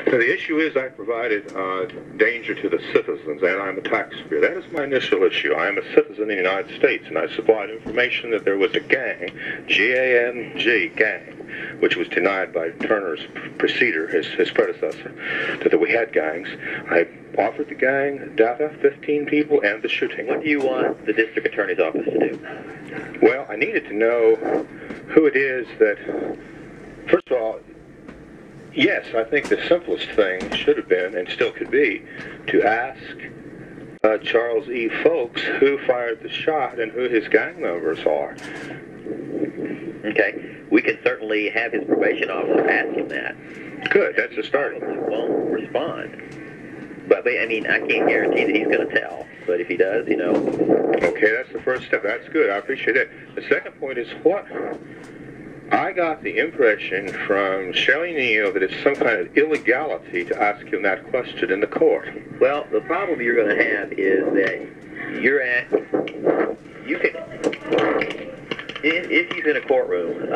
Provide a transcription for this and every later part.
So the issue is I provided danger to the citizens, and I'm a taxpayer. That is my initial issue. I am a citizen of the United States, and I supplied information that there was a gang, G-A-N-G, gang, which was denied by Turner's preceder, his predecessor, that we had gangs. I offered the gang data, 15 people, and the shooting. What do you want the district attorney's office to do? Well, I needed to know who it is that, first of all, yes, I think the simplest thing should have been, and still could be, to ask Charles E. Folks who fired the shot and who his gang members are. Okay. We can certainly have his probation officer ask him that. Good, that's a start. He won't respond. But, I mean, I can't guarantee that he's going to tell. But if he does, you know. Okay, that's the first step. That's good. I appreciate that. The second point is what? I got the impression from Shelley Neal that it's some kind of illegality to ask him that question in the court. Well, the problem you're going to have is that if he's in a courtroom,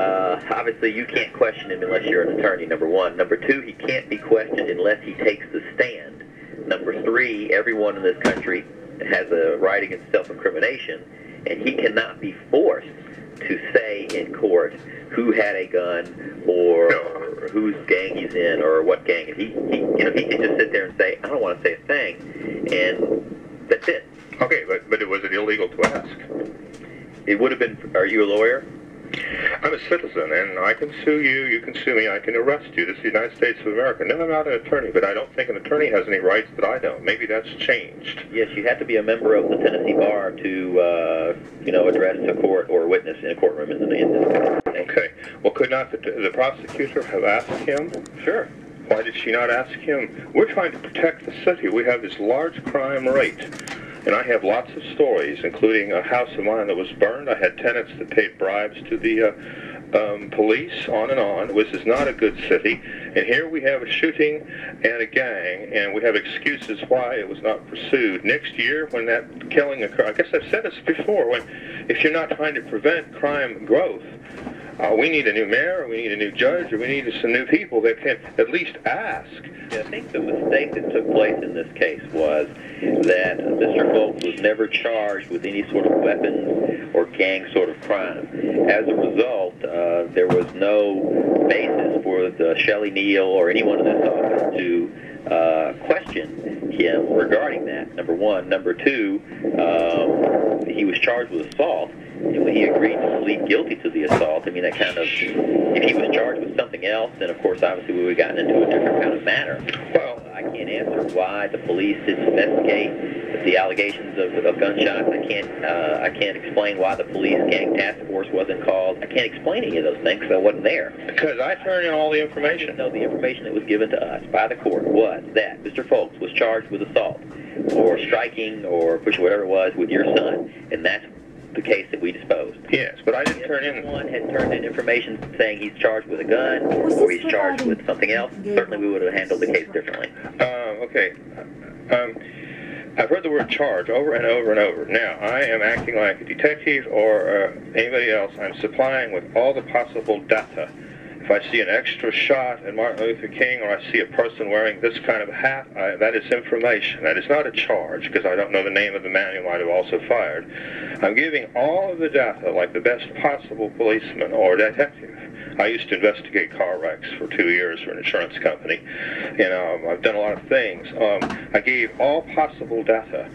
obviously you can't question him unless you're an attorney, number one. Number two, he can't be questioned unless he takes the stand. Number three, everyone in this country has a right against self-incrimination, and he cannot be forced to say in court who had a gun or whose gang he's in or what gang. If he can just sit there and say, I don't want to say a thing, and that's it. Okay, but was it illegal to ask? It would have been. Are you a lawyer? I'm a citizen, and I can sue you, you can sue me, I can arrest you. This is the United States of America. No, I'm not an attorney, but I don't think an attorney has any rights that I don't. Maybe that's changed. Yes, you have to be a member of the Tennessee Bar to, address a court or witness in a courtroom in this case. Okay. Well, could not the prosecutor have asked him? Sure. Why did she not ask him? We're trying to protect the city. We have this large crime rate. And I have lots of stories, including a house of mine that was burned. I had tenants that paid bribes to the police, on and on. This is not a good city. And here we have a shooting and a gang, and we have excuses why it was not pursued. Next year, when that killing occurred, I guess I've said this before, if you're not trying to prevent crime growth, we need a new mayor, or we need a new judge, or we need some new people that can at least ask. Yeah, I think the mistake that took place in this case was that Mr. Folks was never charged with any sort of weapons or gang sort of crime. As a result, there was no basis for the Shelley Neal or anyone in this office to question him regarding that, number one. Number two, he was charged with assault. And when he agreed to plead guilty to the assault, I mean, that kind of, if he was charged with something else, then of course, obviously, we would have gotten into a different kind of matter. Well, I can't answer why the police didn't investigate the allegations of gunshots. I can't explain why the police gang task force wasn't called. I can't explain any of those things because I wasn't there. Because I turned in all the information. No, the information that was given to us by the court was that Mr. Folks was charged with assault or striking or pushing whatever it was with your son, and that's the case that we disposed. Yes, but I didn't turn in. If someone had turned in information saying he's charged with a gun or he's charged with something else, certainly we would have handled the case differently. Okay. I've heard the word charge over and over and over. Now, I am acting like a detective or anybody else. I'm supplying with all the possible data. If I see an extra shot at Martin Luther King or I see a person wearing this kind of a hat, that is information. That is not a charge because I don't know the name of the man who might have also fired. I'm giving all of the data like the best possible policeman or detective. I used to investigate car wrecks for 2 years for an insurance company. I've done a lot of things. I gave all possible data.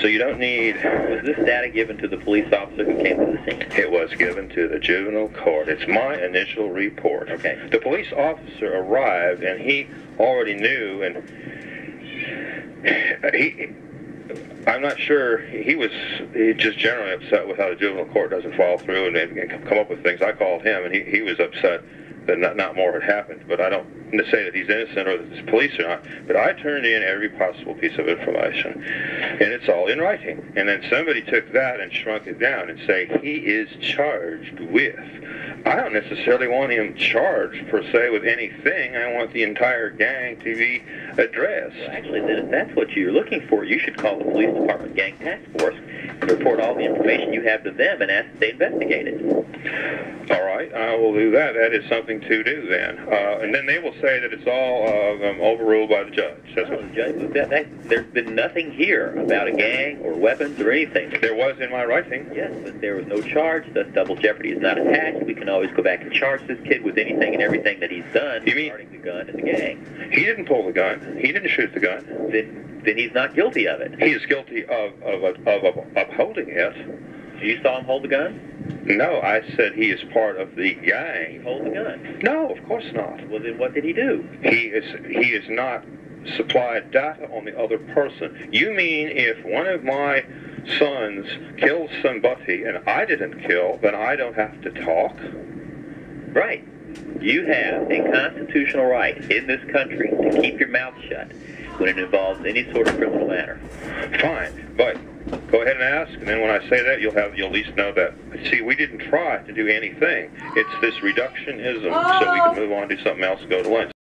So you don't need... Was this data given to the police officer who came to the scene? It was given to the juvenile court. It's my initial report. Okay. The police officer arrived, and he already knew, and I'm not sure, he just generally upset with how the juvenile court doesn't follow through and come up with things. I called him, and he was upset that not more had happened. But I don't to say that he's innocent or that it's police or not. But I turned in every possible piece of information, and it's all in writing. And then somebody took that and shrunk it down and say he is charged with. I don't necessarily want him charged, per se, with anything. I want the entire gang to be addressed. Well, actually, then if that's what you're looking for, you should call the police department gang task force and report all the information you have to them and ask that they investigate it. All right, I will do that. That is something to do then. And then they will say that it's all overruled by the judge. That's No, what the judge, there's been nothing here about a gang or weapons or anything. there was in my writing. Yes, but there was no charge. Thus, double jeopardy is not attached. We can always go back and charge this kid with anything and everything that he's done regarding the gun and the gang. He didn't pull the gun. He didn't shoot the gun. Then he's not guilty of it. He is guilty of upholding it. You saw him hold the gun? No, I said he is part of the He gang. hold the gun. No, of course not. Well, then what did he do? He is not supplied data on the other person. You mean if one of my sons kills somebody and I didn't kill, then I don't have to talk? Right. You have a constitutional right in this country to keep your mouth shut when it involves any sort of criminal matter. Fine, but go ahead and ask, and then when I say that, you'll at least know that. See, we didn't try to do anything. It's this reductionism, so we can move on to something else and go to lunch.